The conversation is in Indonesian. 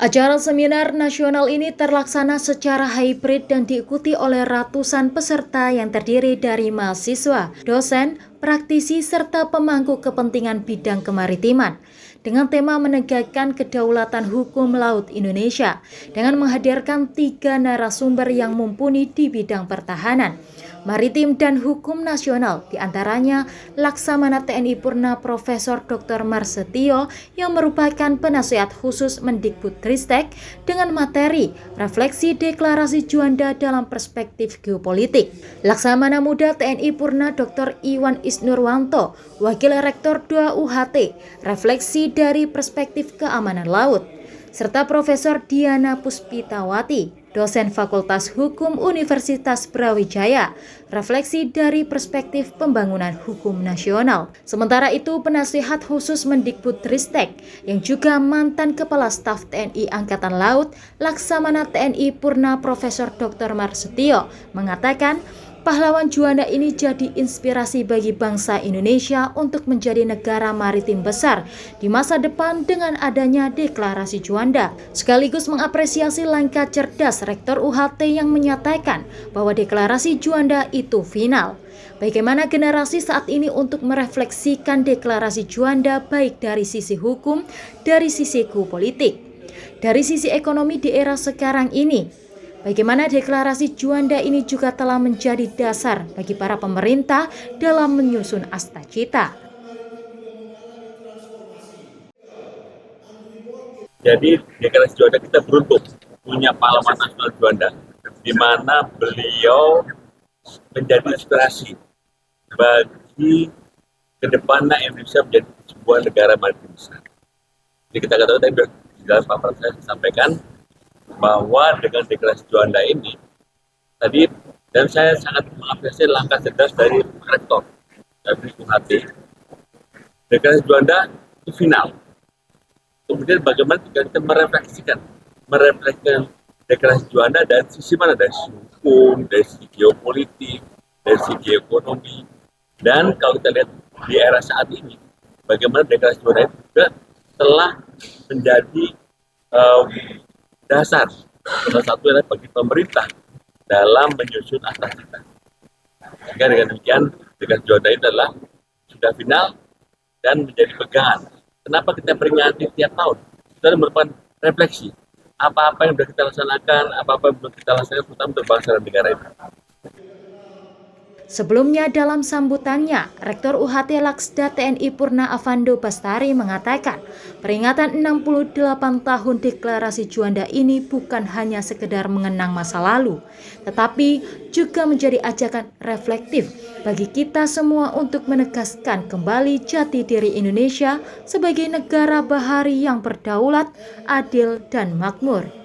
Acara seminar nasional ini terlaksana secara hybrid dan diikuti oleh ratusan peserta yang terdiri dari mahasiswa, dosen, praktisi, serta pemangku kepentingan bidang kemaritiman. Dengan tema menegakkan kedaulatan hukum laut Indonesia, dengan menghadirkan 3 narasumber yang mumpuni di bidang pertahanan, maritim dan hukum nasional, diantaranya Laksamana TNI Purna Profesor Dr. Marsetio yang merupakan penasihat khusus Mendikbudristek dengan materi refleksi deklarasi Juanda dalam perspektif geopolitik. Laksamana Muda TNI Purna Dr. Iwan Isnurwanto, Wakil Rektor 2 UHT, refleksi dari perspektif keamanan laut, serta Profesor Diana Puspitawati, dosen Fakultas Hukum Universitas Brawijaya, refleksi dari perspektif pembangunan hukum nasional. Sementara itu, penasihat khusus Mendikbudristek yang juga mantan Kepala Staf TNI Angkatan Laut, Laksamana TNI Purna Profesor Dr. Marsetio, mengatakan pahlawan Juanda ini jadi inspirasi bagi bangsa Indonesia untuk menjadi negara maritim besar di masa depan dengan adanya deklarasi Juanda. Sekaligus mengapresiasi langkah cerdas Rektor UHT yang menyatakan bahwa deklarasi Juanda itu final. Bagaimana generasi saat ini untuk merefleksikan deklarasi Juanda baik dari sisi hukum, dari sisi geopolitik, dari sisi ekonomi di era sekarang ini. Bagaimana deklarasi Juanda ini juga telah menjadi dasar bagi para pemerintah dalam menyusun Astacita. Jadi deklarasi Juanda kita beruntung punya pahlawan nasional Juanda, di mana beliau menjadi inspirasi bagi kedepannya Indonesia menjadi sebuah negara maritim besar. Jadi kita katakan tadi dalam Pak Presiden sampaikan bahwa dengan deklarasi Juanda ini tadi, dan saya sangat mengapresiasi langkah cerdas dari Rektor dari UHT. Deklarasi Juanda itu final. Kemudian bagaimana kita merefleksikan deklarasi Juanda dari sisi mana? Dari sisi hukum, dari sisi geopolitik, dari sisi ekonomi. Dan kalau kita lihat di era saat ini, bagaimana deklarasi Juanda itu juga telah menjadi dasar salah satu adalah bagi pemerintah dalam menyusun Astacita. Sehingga dengan demikian deklarasi Juanda itu adalah sudah final dan menjadi pegangan. Kenapa kita peringati tiap tahun? Itu merupakan refleksi apa-apa yang sudah kita laksanakan, apa-apa yang belum kita laksanakan, terutama untuk bangsa dan negara ini. Sebelumnya dalam sambutannya, Rektor UHT Laksda TNI Purna Avando Bastari mengatakan, peringatan 68 tahun deklarasi Juanda ini bukan hanya sekedar mengenang masa lalu, tetapi juga menjadi ajakan reflektif bagi kita semua untuk menegaskan kembali jati diri Indonesia sebagai negara bahari yang berdaulat, adil, dan makmur.